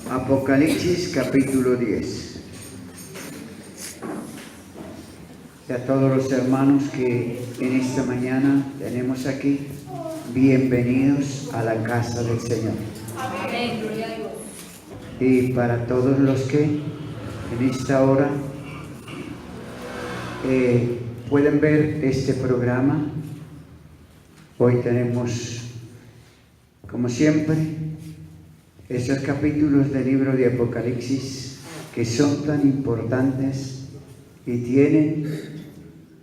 Apocalipsis capítulo 10. Y a todos los hermanos que en esta mañana tenemos aquí, bienvenidos a la casa del Señor. Amén, gloria a Dios. Y para todos los que en esta hora pueden ver este programa, hoy tenemos, como siempre, esos capítulos del libro de Apocalipsis que son tan importantes y tienen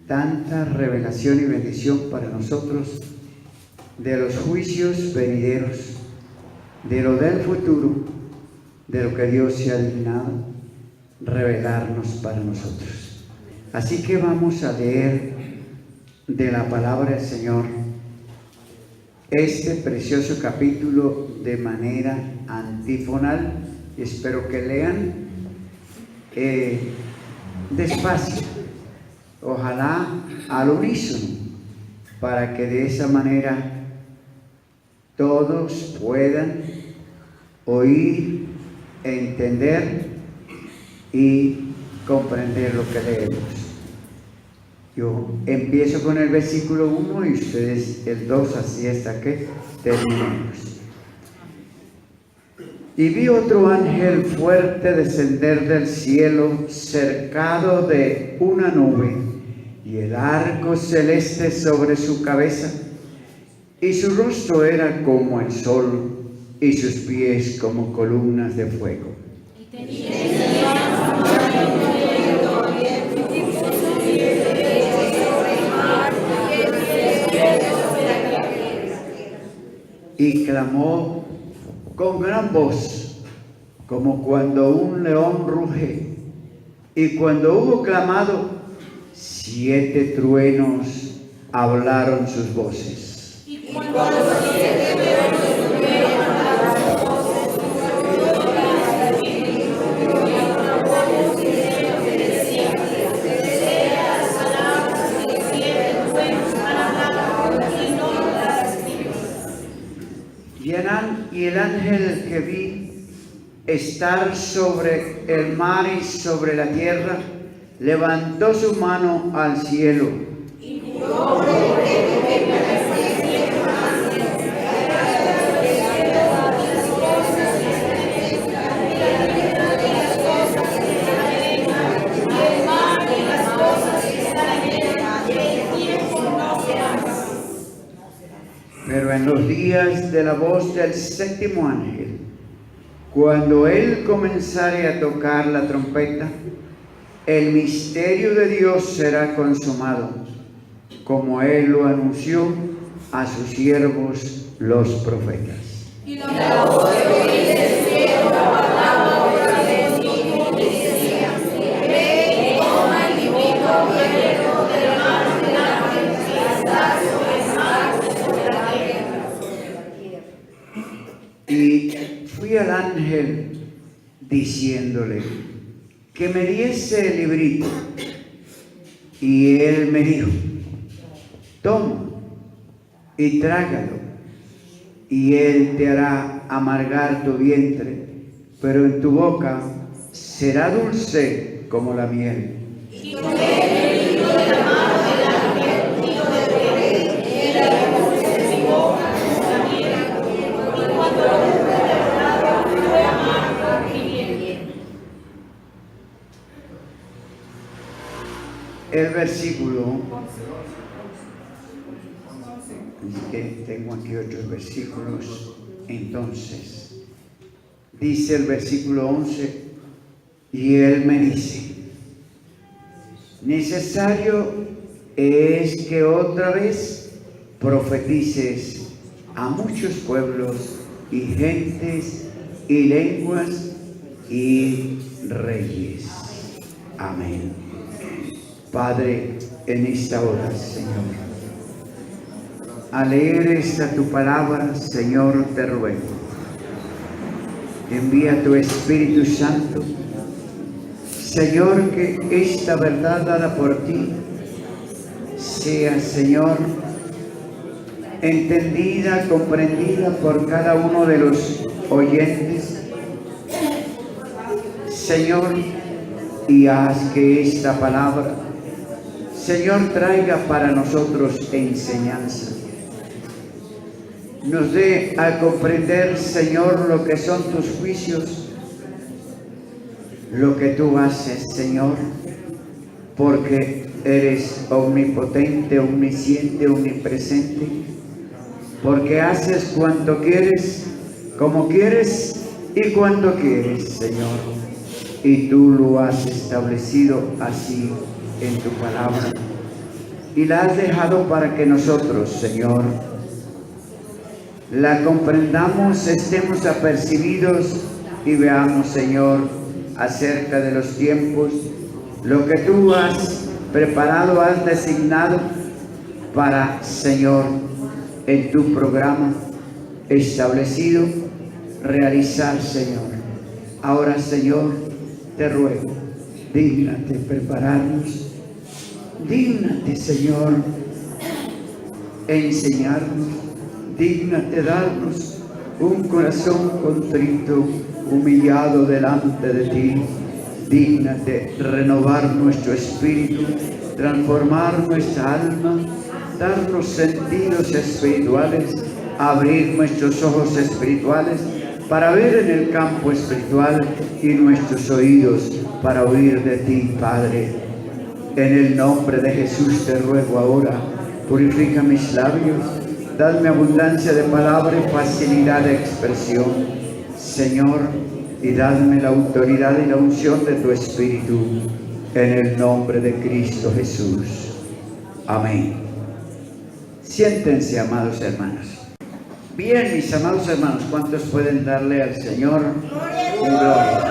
tanta revelación y bendición para nosotros de los juicios venideros, de lo del futuro, de lo que Dios se ha dignado revelarnos para nosotros. Así que vamos a leer de la palabra del Señor este precioso capítulo de manera antifonal. Espero que lean despacio, ojalá al unísono, para que de esa manera todos puedan oír, entender y comprender lo que leemos. Yo empiezo con el versículo 1 y ustedes el 2, así hasta que terminemos. Y vi otro ángel fuerte descender del cielo, cercado de una nube, y el arco celeste sobre su cabeza, y su rostro era como el sol, y sus pies como columnas de fuego. Y clamó con gran voz, como cuando un león ruge. Y cuando hubo clamado, 7 truenos hablaron sus voces. Y cuando los 7 truenos tuvieron hablar sus voces, y el ángel que vi estar sobre el mar y sobre la tierra levantó su mano al cielo y juró Pero en los días de la voz del 7º ángel, cuando él comenzare a tocar la trompeta, el misterio de Dios será consumado, como él lo anunció a sus siervos los profetas. y la voz de oír del cielo hablaba otra vez y decía: ve y toma el divino hierro de la mano del ángel que está sobre el mar y sobre la tierra. Y fui al ángel diciéndole que me diese el librito, y él me dijo: toma y trágalo, y él te hará amargar tu vientre, pero en tu boca será dulce como la miel. Y tomé el libro de la mano del ángel, dijo de él era dulce en mi boca como la miel, y cuando lo pude haber fue amargo y miel. El versículo, es que tengo aquí otros versículos, entonces, dice el versículo 11, y él me dice: necesario es que otra vez profetices a muchos pueblos y gentes y lenguas y reyes. Amén. Padre, en esta hora, Señor, al leer esta tu palabra, Señor, te ruego, envía tu Espíritu Santo, Señor, que esta verdad dada por ti sea, Señor, entendida, comprendida por cada uno de los oyentes, Señor, y haz que esta palabra, Señor, traiga para nosotros enseñanza. Nos dé a comprender, Señor, lo que son tus juicios, lo que tú haces, Señor, porque eres omnipotente, omnisciente, omnipresente, porque haces cuanto quieres, como quieres y cuando quieres, Señor. Y tú lo has establecido así en tu palabra. Y la has dejado para que nosotros, Señor, la comprendamos, estemos apercibidos y veamos, Señor, acerca de los tiempos, lo que tú has preparado, has designado para, Señor, en tu programa establecido, realizar, Señor. Ahora, Señor, te ruego, dígnate prepararnos, dígnate, Señor, enseñarnos, dígnate darnos un corazón contrito, humillado delante de ti. Dígnate renovar nuestro espíritu, transformar nuestra alma, darnos sentidos espirituales, abrir nuestros ojos espirituales para ver en el campo espiritual y nuestros oídos para oír de ti, Padre. En el nombre de Jesús te ruego ahora, purifica mis labios, dadme abundancia de palabra y facilidad de expresión, Señor, y dadme la autoridad y la unción de tu Espíritu, en el nombre de Cristo Jesús. Amén. Siéntense, amados hermanos. Bien, mis amados hermanos, ¿cuántos pueden darle al Señor gloria?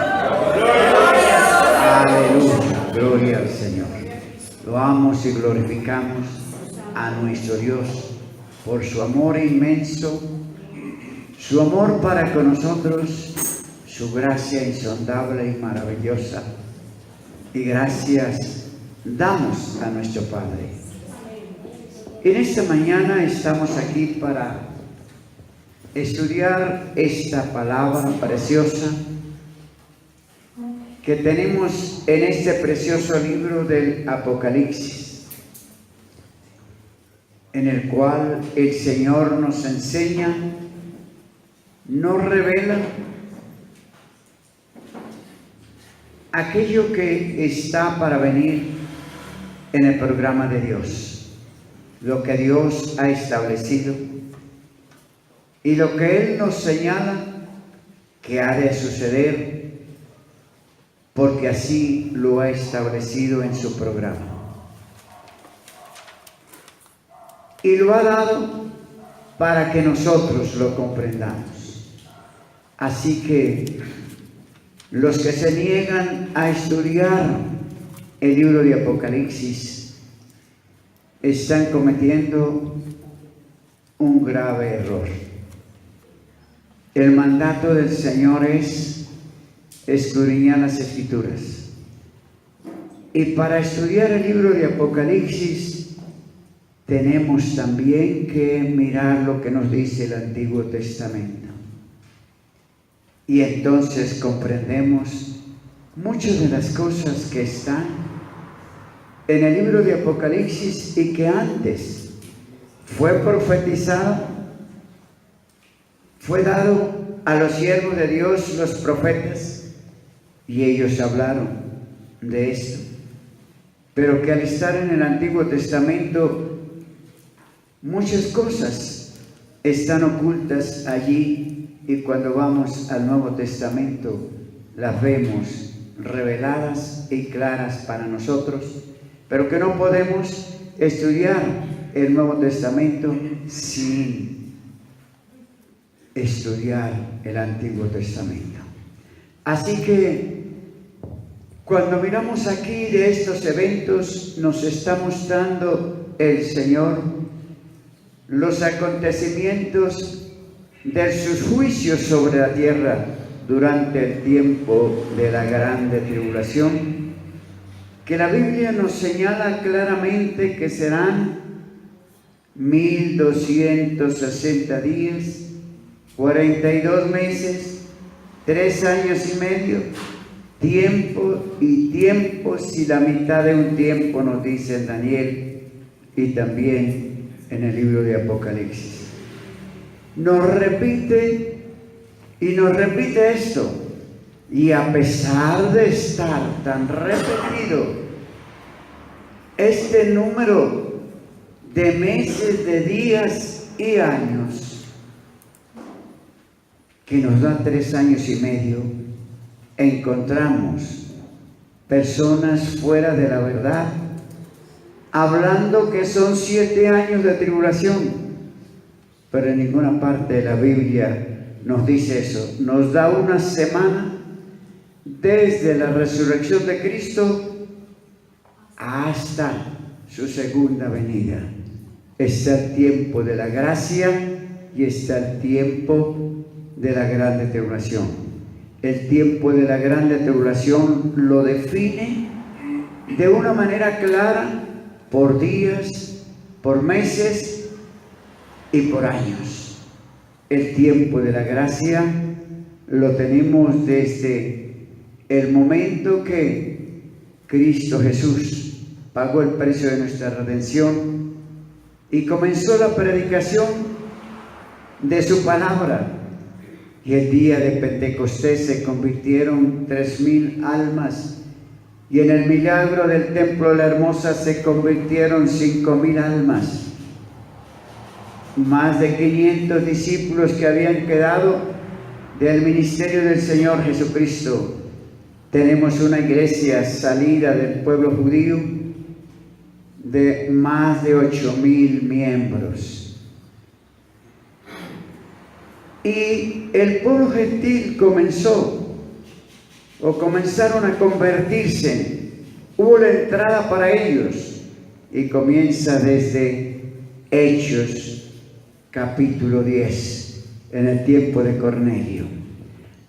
Aleluya, gloria al Señor. Loamos y glorificamos a nuestro Dios por su amor inmenso, su amor para con nosotros, su gracia insondable y maravillosa. Y gracias damos a nuestro Padre. En esta mañana estamos aquí para estudiar esta palabra preciosa que tenemos en este precioso libro del Apocalipsis, en el cual el Señor nos enseña, nos revela aquello que está para venir en el programa de Dios, lo que Dios ha establecido y lo que Él nos señala que ha de suceder, porque así lo ha establecido en su programa. Y lo ha dado para que nosotros lo comprendamos. Así que los que se niegan a estudiar el libro de Apocalipsis están cometiendo un grave error. El mandato del Señor es escudriñar las Escrituras. Y para estudiar el libro de Apocalipsis tenemos también que mirar lo que nos dice el Antiguo Testamento. Y entonces comprendemos muchas de las cosas que están en el libro de Apocalipsis y que antes fue profetizado, fue dado a los siervos de Dios, los profetas, y ellos hablaron de esto. Pero que al estar en el Antiguo Testamento, muchas cosas están ocultas allí, y cuando vamos al Nuevo Testamento las vemos reveladas y claras para nosotros, pero que no podemos estudiar el Nuevo Testamento sin estudiar el Antiguo Testamento. Así que cuando miramos aquí de estos eventos, nos está mostrando el Señor los acontecimientos de sus juicios sobre la tierra durante el tiempo de la grande tribulación, que la Biblia nos señala claramente que serán 1260 días, 42 meses, 3 años y medio, tiempo y tiempos y la mitad de un tiempo, nos dice en Daniel y también en el libro de Apocalipsis. Nos repite esto, y a pesar de estar tan repetido este número de meses, de días y años, que nos da 3 años y medio, encontramos personas fuera de la verdad hablando que son 7 años de tribulación, pero en ninguna parte de la Biblia nos dice eso. Nos da una semana desde la resurrección de Cristo hasta su segunda venida. Está el tiempo de la gracia y está el tiempo de la grande tribulación. El tiempo de la grande tribulación lo define de una manera clara por días, por meses y por años. El tiempo de la gracia lo tenemos desde el momento que Cristo Jesús pagó el precio de nuestra redención y comenzó la predicación de su palabra. Y el día de Pentecostés se convirtieron 3,000 almas. Y en el milagro del templo de la Hermosa se convirtieron 5,000 almas. Más de 500 discípulos que habían quedado del ministerio del Señor Jesucristo. Tenemos una iglesia salida del pueblo judío de más de 8,000 miembros. Y el pueblo gentil comenzaron a convertirse. Hubo la entrada para ellos y comienza desde Hechos capítulo 10, en el tiempo de Cornelio.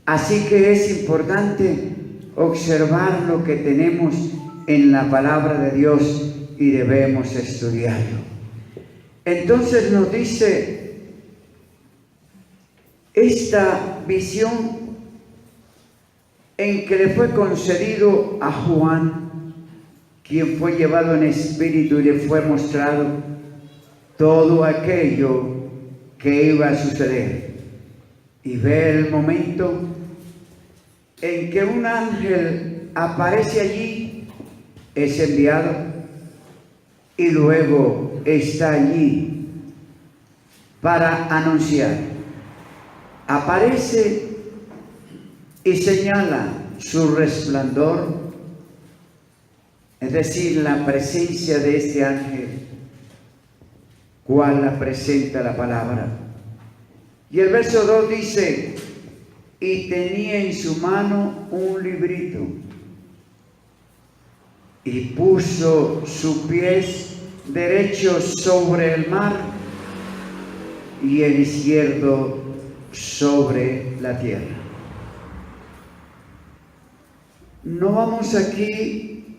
Así que es importante observar lo que tenemos en la palabra de Dios y debemos estudiarlo. Entonces nos dice esta visión en que le fue concedido a Juan, quien fue llevado en espíritu y le fue mostrado todo aquello que iba a suceder. Y ve el momento en que un ángel aparece allí, es enviado y luego está allí para anunciar. Aparece y señala su resplandor, es decir, la presencia de este ángel, cual la presenta la palabra. Y el verso 2 dice: y tenía en su mano un librito, y puso su pie derecho sobre el mar y el izquierdo sobre la tierra. No vamos aquí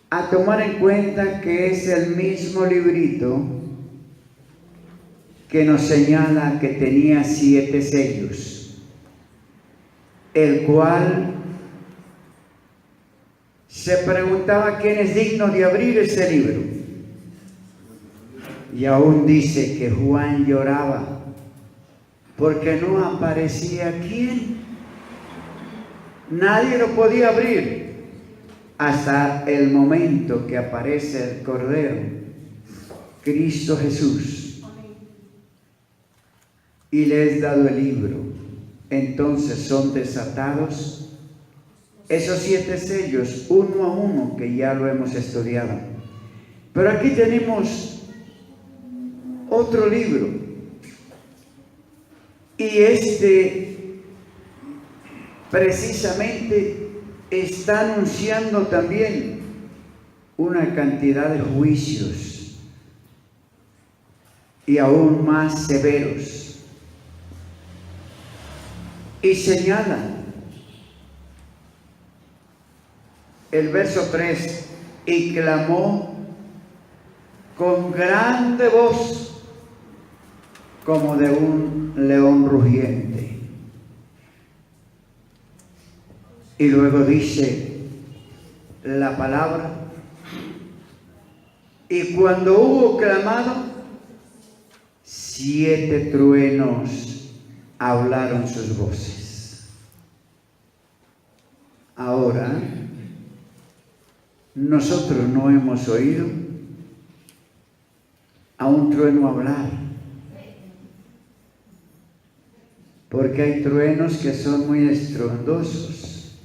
a tomar en cuenta que es el mismo librito que nos señala que tenía 7 sellos, el cual se preguntaba quién es digno de abrir ese libro. Y aún dice que Juan lloraba porque no aparecía quién. Nadie lo podía abrir hasta el momento que aparece el Cordero, Cristo Jesús, y le es dado el libro. Entonces son desatados esos 7 sellos, uno a uno, que ya lo hemos estudiado. Pero aquí tenemos otro libro, y este precisamente está anunciando también una cantidad de juicios y aún más severos. Y señala el verso 3: y clamó con grande voz como de un león rugiente. Y luego dice la palabra, y cuando hubo clamado, 7 truenos hablaron sus voces. Ahora, nosotros no hemos oído a un trueno hablar, porque hay truenos que son muy estruendosos,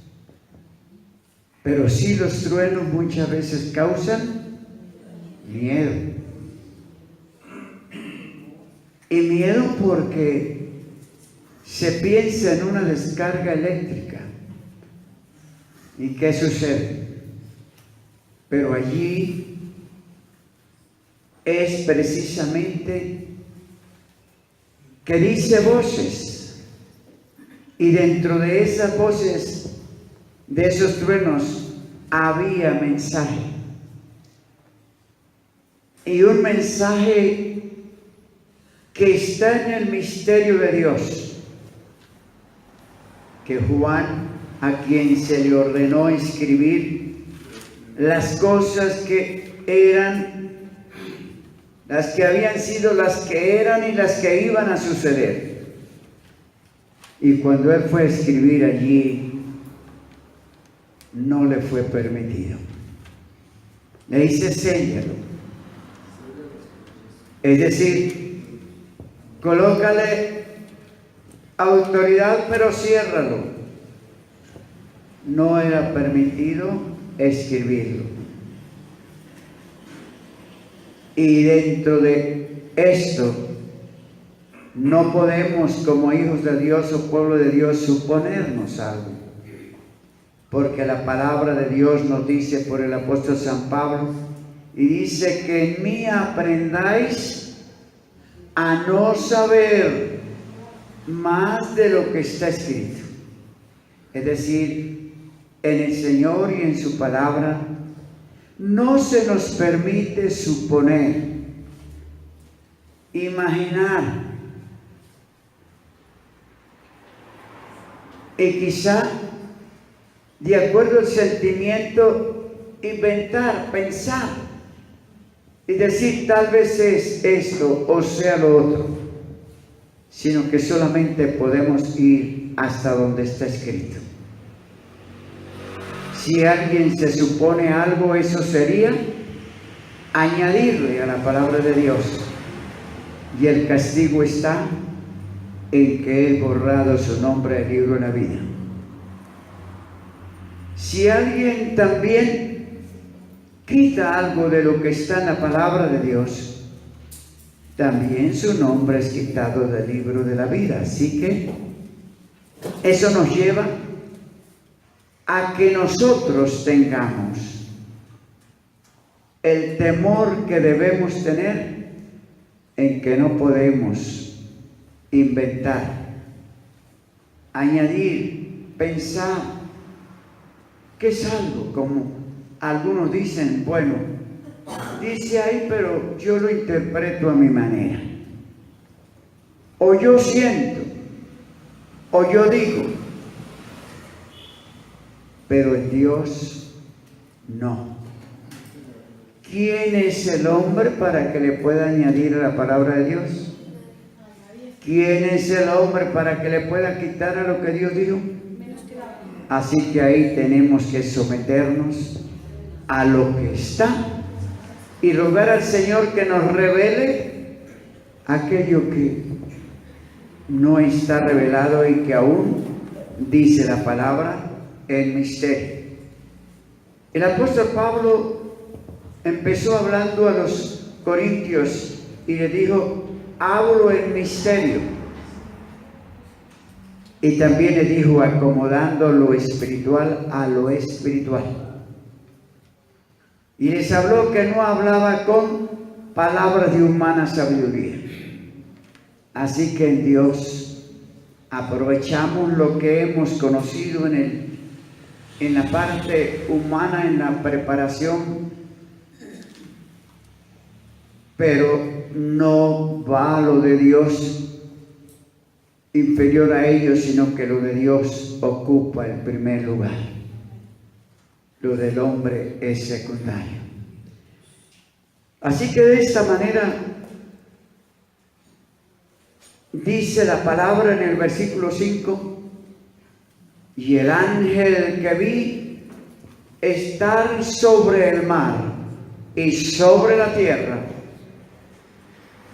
pero sí los truenos muchas veces causan miedo. Y miedo porque se piensa en una descarga eléctrica. ¿Y qué sucede? Pero allí es precisamente que dice voces, y dentro de esas voces, de esos truenos, había mensaje. Y un mensaje que está en el misterio de Dios, que Juan, a quien se le ordenó escribir las cosas que eran, las que habían sido, las que eran y las que iban a suceder. Y cuando él fue a escribir allí, no le fue permitido. Le dice, séñalo. Es decir, colócale autoridad, pero ciérralo. No era permitido escribirlo. Y dentro de esto, no podemos, como hijos de Dios o pueblo de Dios, suponernos algo. Porque la palabra de Dios nos dice por el apóstol San Pablo, y dice que en mí aprendáis a no saber más de lo que está escrito. Es decir, en el Señor y en su palabra no se nos permite suponer, imaginar, y quizá de acuerdo al sentimiento inventar, pensar y decir tal vez es esto o sea lo otro, sino que solamente podemos ir hasta donde está escrito. Si alguien se supone algo, eso sería añadirle a la palabra de Dios, y el castigo está en que he borrado su nombre del libro de la vida. Si alguien también quita algo de lo que está en la palabra de Dios, también su nombre es quitado del libro de la vida. Así que eso nos lleva a que nosotros tengamos el temor que debemos tener, en que no podemos inventar, añadir, pensar, que es algo como algunos dicen, bueno, dice ahí, pero yo lo interpreto a mi manera, o yo siento, o yo digo, pero en Dios no. ¿Quién es el hombre para que le pueda añadir a la palabra de Dios? ¿Quién es el hombre para que le pueda quitar a lo que Dios dijo? Así que ahí tenemos que someternos a lo que está y rogar al Señor que nos revele aquello que no está revelado y que aún dice la palabra en misterio. El apóstol Pablo empezó hablando a los corintios y le dijo, hablo en misterio. Y también le dijo, acomodando lo espiritual a lo espiritual. Y les habló que no hablaba con palabras de humana sabiduría. Así que en Dios aprovechamos lo que hemos conocido en la parte humana, en la preparación, pero no va lo de Dios inferior a ellos, sino que lo de Dios ocupa el primer lugar. Lo del hombre es secundario. Así que de esta manera dice la palabra en el versículo 5: y el ángel que vi estar sobre el mar y sobre la tierra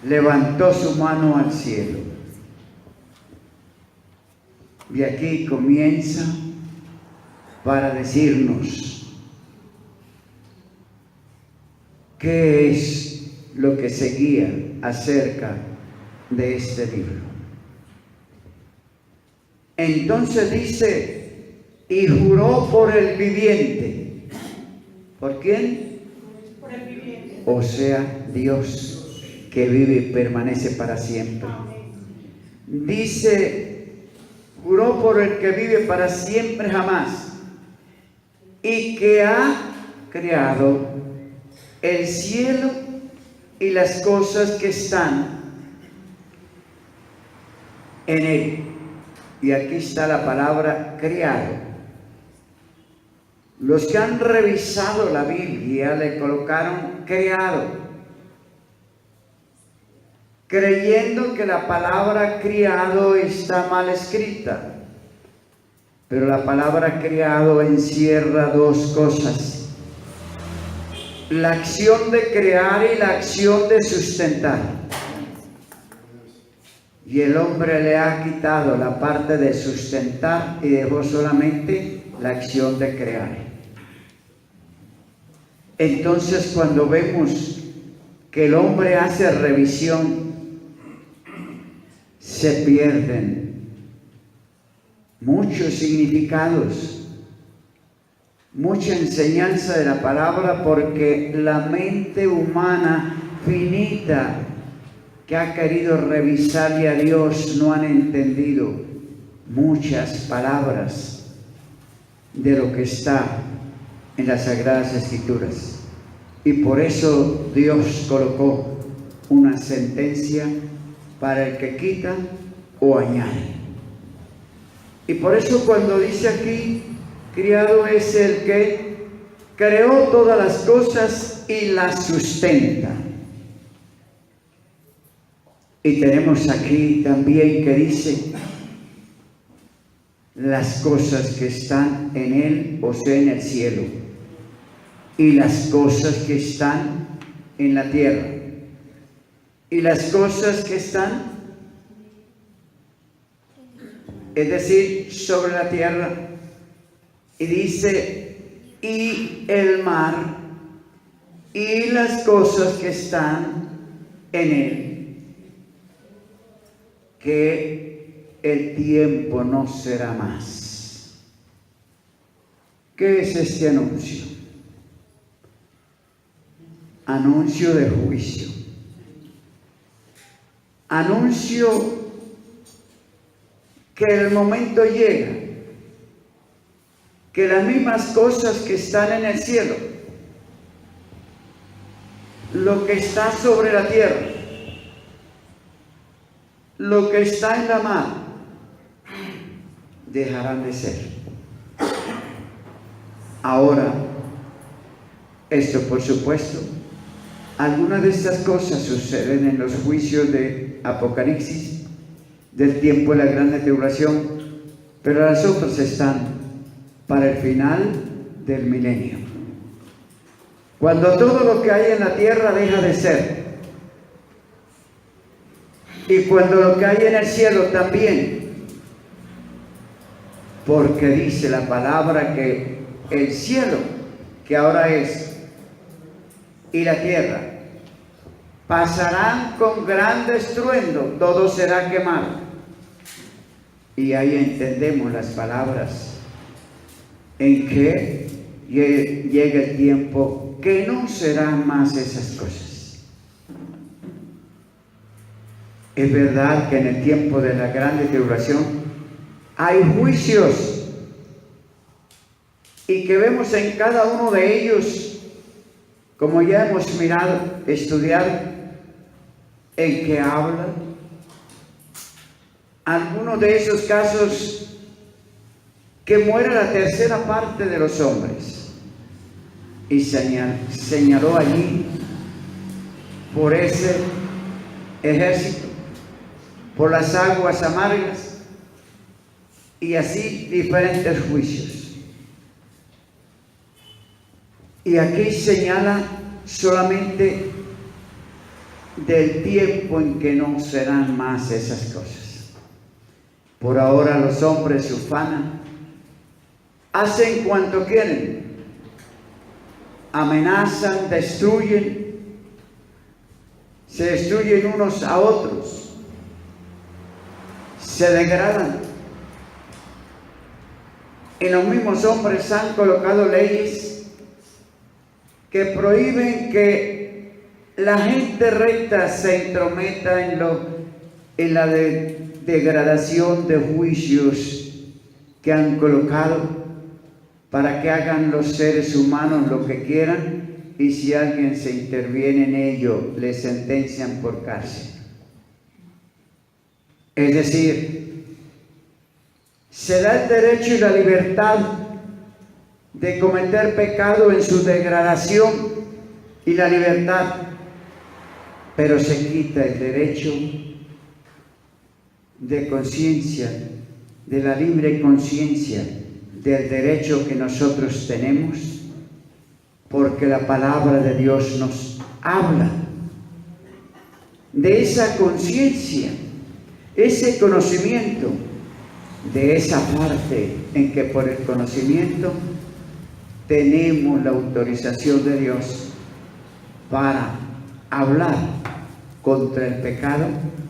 levantó su mano al cielo. Y aquí comienza para decirnos qué es lo que seguía acerca de este libro. Entonces dice: y juró por el viviente. ¿Por quién? Por el viviente. O sea, Dios, que vive y permanece para siempre. Dice: juró por el que vive para siempre jamás, y que ha creado el cielo y las cosas que están en él. Y aquí está la palabra creado. Los que han revisado la Biblia le colocaron creado, creyendo que la palabra criado está mal escrita. Pero la palabra criado encierra dos cosas: la acción de crear y la acción de sustentar. Y el hombre le ha quitado la parte de sustentar y dejó solamente la acción de crear. Entonces, cuando vemos que el hombre hace revisión, se pierden muchos significados, mucha enseñanza de la palabra, porque la mente humana finita que ha querido revisarle a Dios no han entendido muchas palabras de lo que está en las Sagradas Escrituras. Y por eso Dios colocó una sentencia para el que quita o añade. Y por eso cuando dice aquí, criado es el que creó todas las cosas y las sustenta. Y tenemos aquí también que dice las cosas que están en él, o sea, en el cielo, y las cosas que están en la tierra, y las cosas que están, es decir, sobre la tierra. Y dice: y el mar y las cosas que están en él, que el tiempo no será más. ¿Qué es este anuncio? Anuncio de juicio. Anuncio que el momento llega, que las mismas cosas que están en el cielo, lo que está sobre la tierra, lo que está en la mar, dejarán de ser. Ahora, esto por supuesto, algunas de estas cosas suceden en los juicios de Apocalipsis, del tiempo de la grande tribulación, pero las otras están para el final del milenio, cuando todo lo que hay en la tierra deja de ser, y cuando lo que hay en el cielo también, porque dice la palabra que el cielo, que ahora es, y la tierra pasarán con gran estruendo, todo será quemado. Y ahí entendemos las palabras en que llega el tiempo que no serán más esas cosas. Es verdad que en el tiempo de la grande tribulación hay juicios, y que vemos en cada uno de ellos, como ya hemos estudiado, en que habla algunos de esos casos que muera la tercera parte de los hombres, y señaló allí por ese ejército, por las aguas amargas, y así diferentes juicios. Y aquí señala solamente del tiempo en que no serán más esas cosas. Por ahora los hombres se ufanan, hacen cuanto quieren, amenazan, destruyen, se destruyen unos a otros, se degradan. Y los mismos hombres han colocado leyes que prohíben que la gente recta se entrometa en la degradación de juicios que han colocado para que hagan los seres humanos lo que quieran, y si alguien se interviene en ello, le sentencian por cárcel. Es decir, se da el derecho y la libertad de cometer pecado en su degradación y la libertad, pero se quita el derecho de conciencia, de la libre conciencia, del derecho que nosotros tenemos, porque la palabra de Dios nos habla de esa conciencia, ese conocimiento, de esa parte en que por el conocimiento tenemos la autorización de Dios para hablar contra el pecado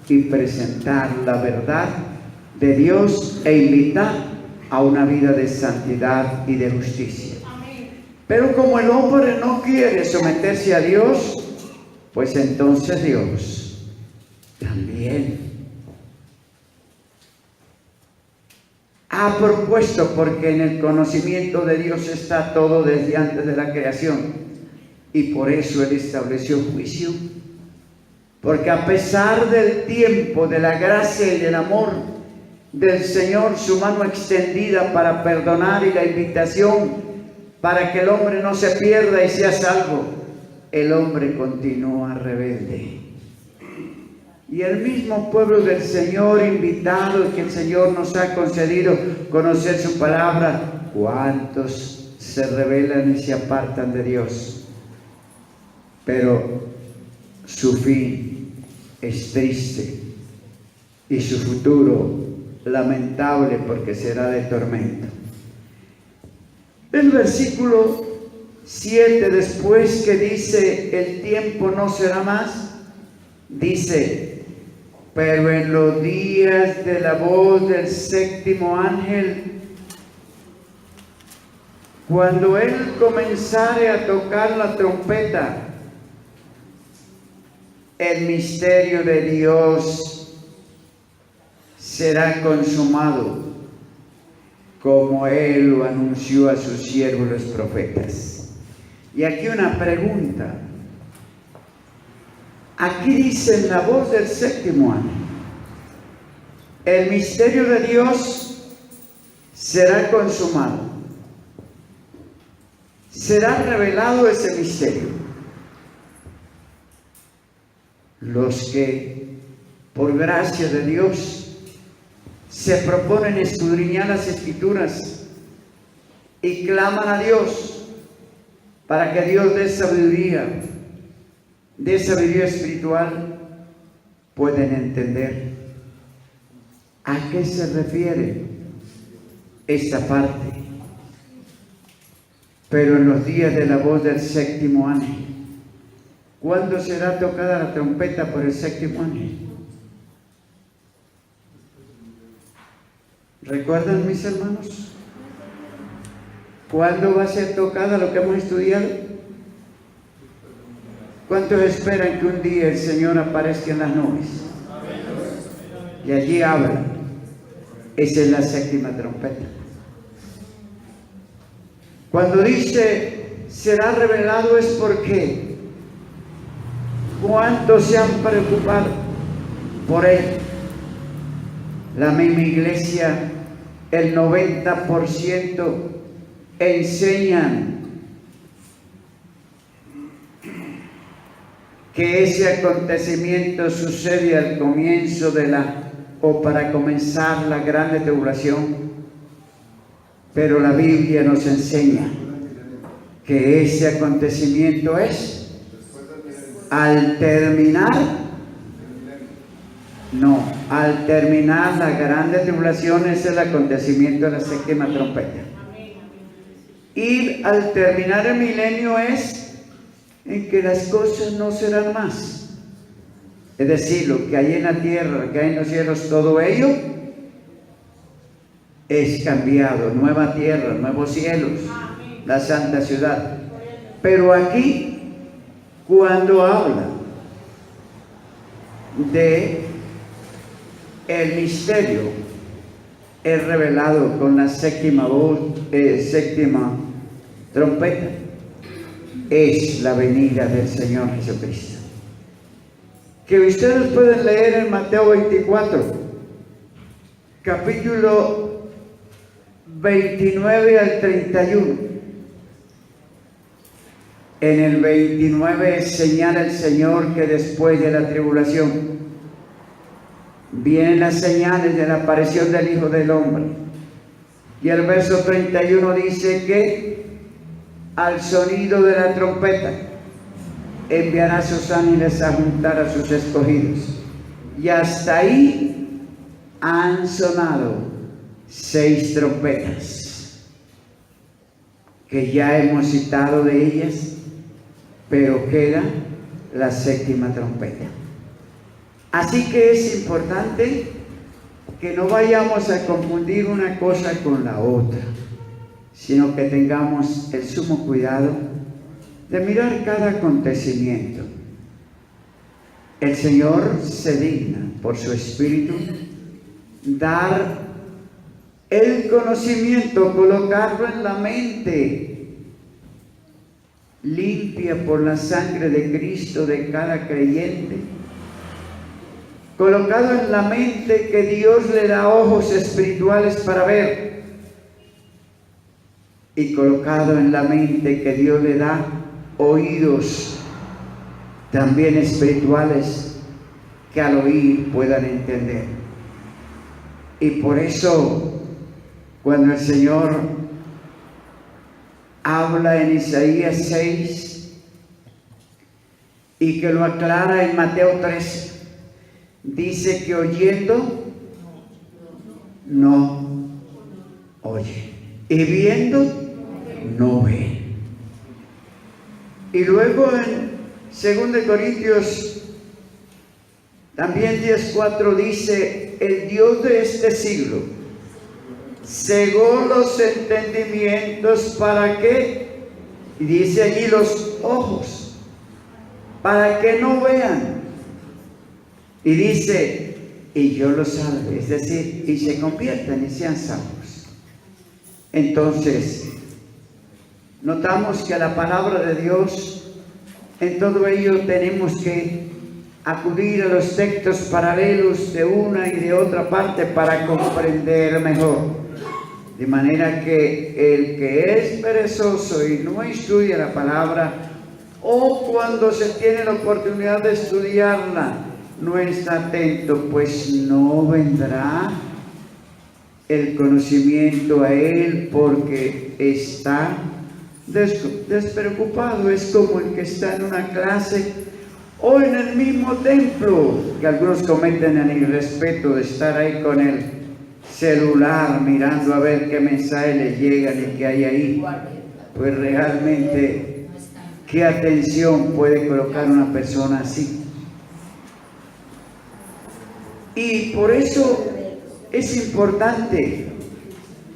y presentar la verdad de Dios e invitar a una vida de santidad y de justicia. Pero como el hombre no quiere someterse a Dios, pues entonces Dios también ha propuesto, porque en el conocimiento de Dios está todo desde antes de la creación, y por eso Él estableció juicio, porque a pesar del tiempo, de la gracia y del amor del Señor, su mano extendida para perdonar y la invitación para que el hombre no se pierda y sea salvo, el hombre continúa rebelde. Y el mismo pueblo del Señor, invitado, que el Señor nos ha concedido conocer su palabra, ¿cuántos se rebelan y se apartan de Dios? Pero su fin es triste y su futuro lamentable, porque será de tormento. El versículo 7, después que dice el tiempo no será más, dice: pero en los días de la voz del séptimo ángel, cuando él comenzare a tocar la trompeta, el misterio de Dios será consumado, como Él lo anunció a sus siervos los profetas. Y aquí una pregunta. Aquí dice la voz del séptimo ángel, el misterio de Dios será consumado. Será revelado ese misterio. Los que, por gracia de Dios, se proponen escudriñar las Escrituras y claman a Dios para que Dios dé sabiduría espiritual, pueden entender a qué se refiere esta parte. Pero en los días de la voz del séptimo ángel, ¿cuándo será tocada la trompeta por el séptimo ángel? ¿Recuerdan, mis hermanos? ¿Cuándo va a ser tocada lo que hemos estudiado? ¿Cuántos esperan que un día el Señor aparezca en las nubes? Y allí habla. Esa es la séptima trompeta. Cuando dice será revelado, es porque ¿cuántos se han preocupado por él? La misma iglesia, el 90% enseñan que ese acontecimiento sucede al comienzo o para comenzar la grande tribulación, pero la Biblia nos enseña que ese acontecimiento es al terminar la grande tribulación, es el acontecimiento de la séptima trompeta. Y al terminar el milenio es en que las cosas no serán más. Es decir, lo que hay en la tierra, lo que hay en los cielos, todo ello es cambiado. Nueva tierra, nuevos cielos, la santa ciudad. Pero aquí, cuando habla de el misterio, es revelado con la séptima trompeta, es la venida del Señor Jesucristo, que ustedes pueden leer en Mateo 24, capítulo 29 al 31. En el 29 señala el Señor que después de la tribulación vienen las señales de la aparición del Hijo del Hombre. Y el verso 31 dice que al sonido de la trompeta enviará a sus ángeles a juntar a sus escogidos. Y hasta ahí han sonado 6 trompetas, que ya hemos citado de ellas, pero queda la séptima trompeta. Así que es importante que no vayamos a confundir una cosa con la otra, sino que tengamos el sumo cuidado de mirar cada acontecimiento. El Señor se digna, por su Espíritu, dar el conocimiento, colocarlo en la mente limpia por la sangre de Cristo de cada creyente, colocado en la mente que Dios le da ojos espirituales para ver, y colocado en la mente que Dios le da oídos también espirituales que al oír puedan entender. Y por eso, cuando el Señor habla en Isaías 6 y que lo aclara en Mateo 3, dice que oyendo no oye, y viendo no ve. Y luego en 2 Corintios también 10:4 dice: el Dios de este siglo cegó los entendimientos para que, y dice allí los ojos, para que no vean. Y dice: y yo los salve, es decir, y se conviertan y sean salvos. Entonces, notamos que la palabra de Dios, en todo ello tenemos que acudir a los textos paralelos de una y de otra parte para comprender mejor. De manera que el que es perezoso y no estudia la palabra, o cuando se tiene la oportunidad de estudiarla, no está atento, pues no vendrá el conocimiento a él, porque está despreocupado. Es como el que está en una clase o en el mismo templo, que algunos cometen el irrespeto de estar ahí con el celular mirando a ver qué mensajes le llegan y qué hay ahí. Pues realmente, ¿qué atención puede colocar una persona así? Y por eso es importante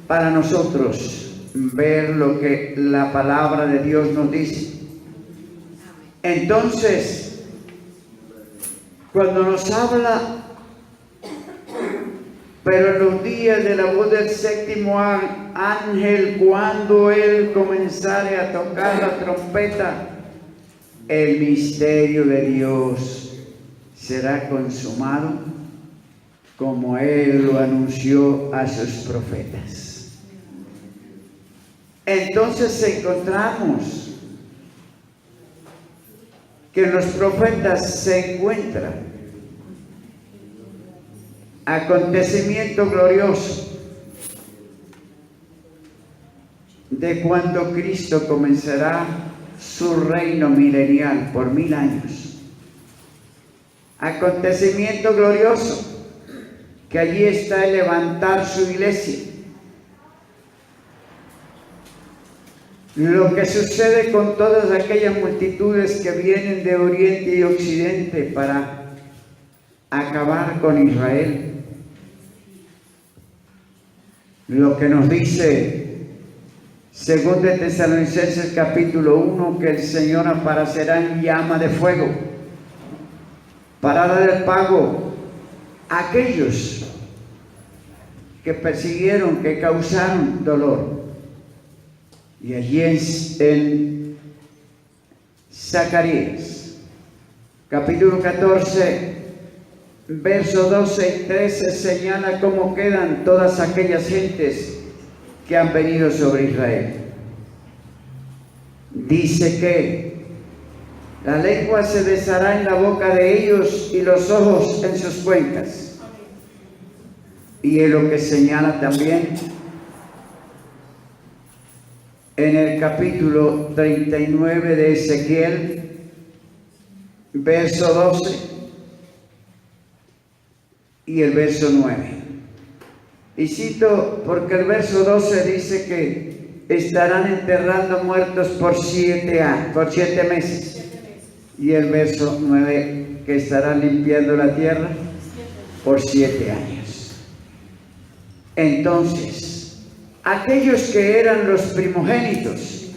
para nosotros ver lo que la palabra de Dios nos dice. Entonces, cuando nos habla, pero en los días de la voz del séptimo ángel, cuando él comenzare a tocar la trompeta, el misterio de Dios será consumado. como Él lo anunció a sus profetas. Entonces encontramos que en los profetas se encuentra acontecimiento glorioso de cuando Cristo comenzará su reino milenial por 1000 años. Acontecimiento glorioso que allí está el levantar su iglesia. Lo que sucede con todas aquellas multitudes que vienen de oriente y occidente para acabar con Israel. Lo que nos dice 2 de Tesalonicenses capítulo 1, que el Señor aparecerá en llama de fuego para dar el pago a aquellos que persiguieron, que causaron dolor. Y allí en Zacarías capítulo 14, verso 12 y 13 señala cómo quedan todas aquellas gentes que han venido sobre Israel. Dice que la lengua se deshará en la boca de ellos y los ojos en sus cuencas. Y es lo que señala también en el capítulo 39 de Ezequiel, verso 12 y el verso 9. Y cito porque el verso 12 dice que estarán enterrando muertos por 7 meses. Y el verso 9 que estarán limpiando la tierra por 7 años. Entonces, aquellos que eran los primogénitos,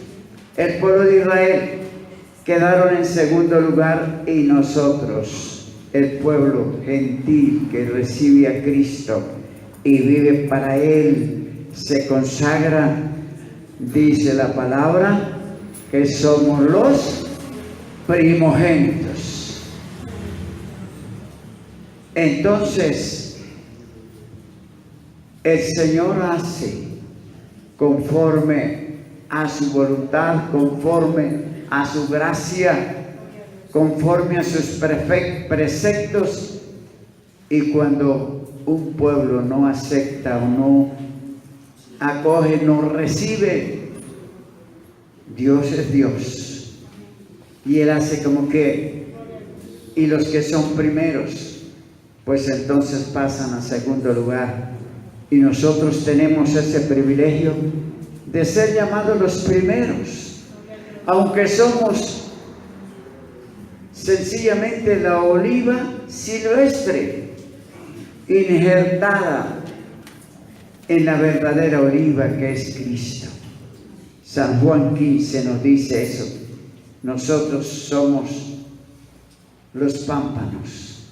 el pueblo de Israel, quedaron en segundo lugar, y nosotros, el pueblo gentil que recibe a Cristo y vive para Él, se consagra, dice la palabra, que somos los primogénitos. Entonces, el Señor hace conforme a su voluntad, conforme a su gracia, conforme a sus preceptos. Y cuando un pueblo no acepta o no acoge, no recibe, Dios es Dios. Y Él hace como que, y los que son primeros, pues entonces pasan a segundo lugar. Y nosotros tenemos ese privilegio de ser llamados los primeros, aunque somos sencillamente la oliva silvestre, injertada en la verdadera oliva que es Cristo. San Juan 15 nos dice eso. Nosotros somos los pámpanos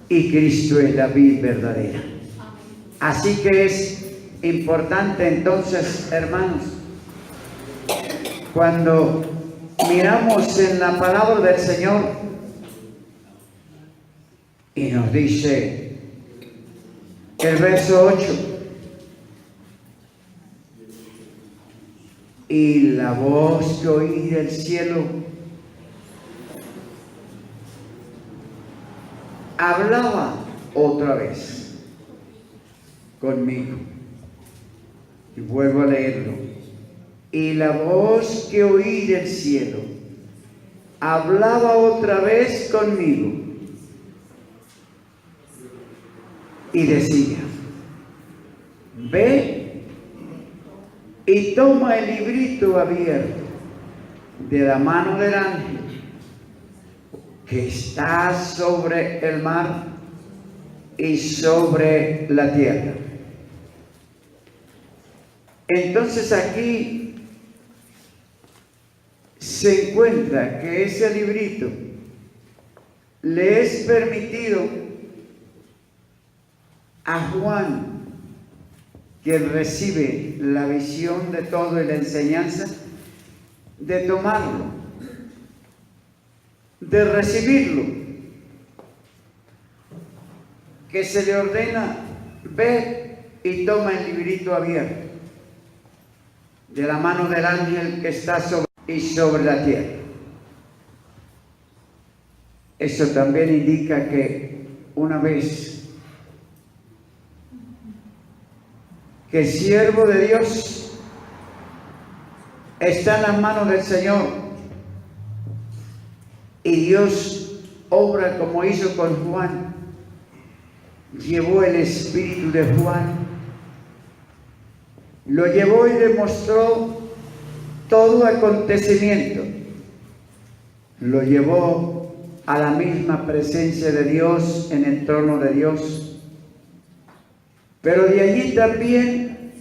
y Cristo es la vid verdadera. Así que es importante entonces, hermanos, cuando miramos en la palabra del Señor y nos dice el verso 8: y la voz que oí del cielo hablaba otra vez conmigo. Y vuelvo a leerlo. Y la voz que oí del cielo hablaba otra vez conmigo y decía: ve y toma el librito abierto de la mano del ángel que está sobre el mar y sobre la tierra. Entonces aquí se encuentra que ese librito le es permitido a Juan, quien recibe la visión de todo y la enseñanza, de tomarlo, de recibirlo. que se le ordena: ve y toma el librito abierto de la mano del ángel que está sobre la tierra. Eso también indica que una vez que el siervo de Dios está en las manos del Señor y Dios obra como hizo con Juan, llevó el espíritu de Juan, lo llevó y demostró todo acontecimiento, lo llevó a la misma presencia de Dios en el trono de Dios, pero de allí también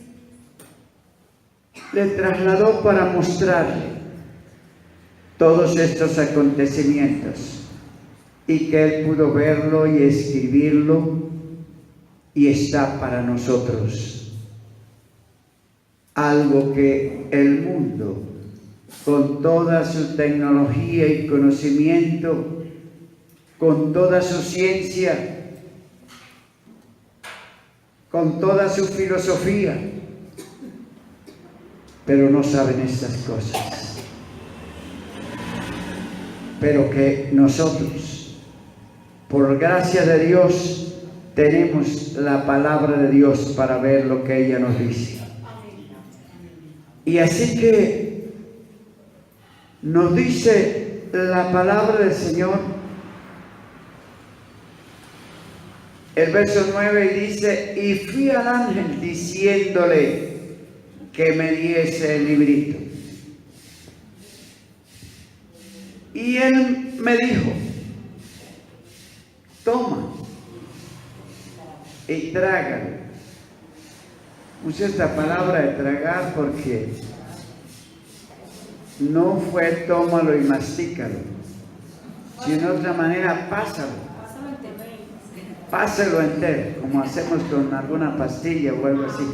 le trasladó para mostrarle todos estos acontecimientos y que él pudo verlo y escribirlo y está para nosotros. Algo que el mundo, con toda su tecnología y conocimiento, con toda su ciencia, con toda su filosofía, pero no saben estas cosas. Pero que nosotros, por gracia de Dios, tenemos la palabra de Dios para ver lo que ella nos dice. Y así que nos dice la palabra del Señor, el verso 9 dice: y fui al ángel diciéndole que me diese el librito. Y él me dijo: toma y trágalo. Uso esta palabra de tragar porque no fue tómalo y mastícalo, sino de otra manera pásalo entero, como hacemos con alguna pastilla o algo así.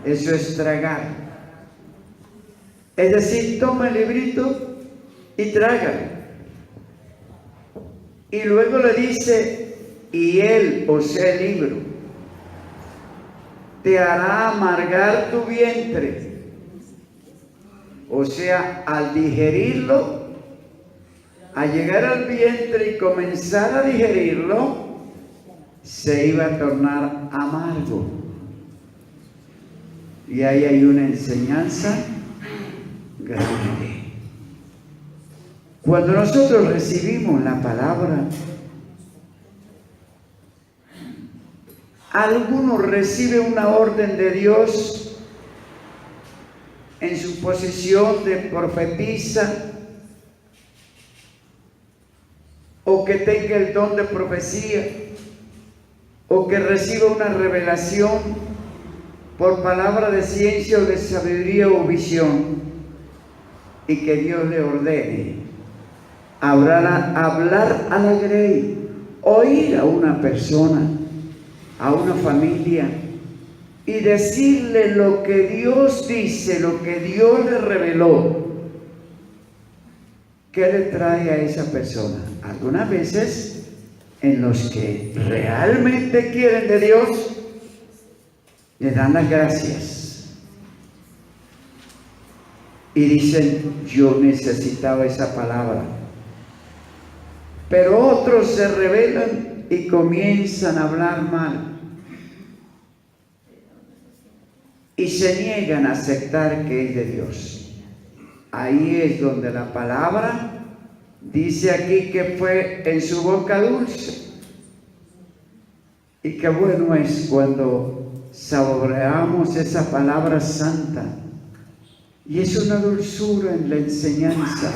Eso es tragar. Es decir, toma el librito y trágalo. Y luego le dice: y él, o sea el libro, te hará amargar tu vientre. O sea, al digerirlo, al llegar al vientre y comenzar a digerirlo, se iba a tornar amargo. Y ahí hay una enseñanza grande. Cuando nosotros recibimos la palabra, alguno recibe una orden de Dios en su posición de profetisa, o que tenga el don de profecía, o que reciba una revelación por palabra de ciencia o de sabiduría o visión, y que Dios le ordene hablar a la grey, oír a una persona, a una familia, y decirle lo que Dios dice, lo que Dios le reveló. ¿Qué le trae a esa persona? Algunas veces, en los que realmente quieren de Dios, le dan las gracias y dicen: yo necesitaba esa palabra. Pero otros se rebelan y comienzan a hablar mal y se niegan a aceptar que es de Dios. Ahí es donde la palabra dice aquí que fue en su boca dulce. Y qué bueno es cuando saboreamos esa palabra santa. Y es una dulzura en la enseñanza.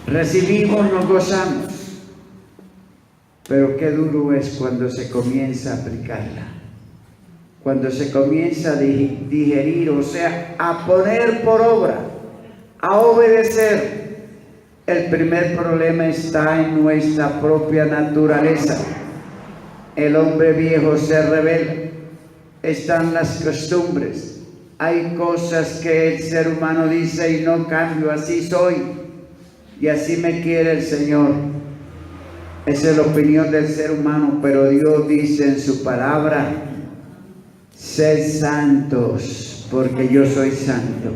Recibimos, nos gozamos. Pero qué duro es cuando se comienza a aplicarla. Cuando se comienza a digerir, o sea, a poner por obra, a obedecer. El primer problema está en nuestra propia naturaleza. El hombre viejo se revela. Están las costumbres. Hay cosas que el ser humano dice: y no cambio, así soy. Y así me quiere el Señor. Esa es la opinión del ser humano, pero Dios dice en su palabra: sed santos, porque yo soy santo.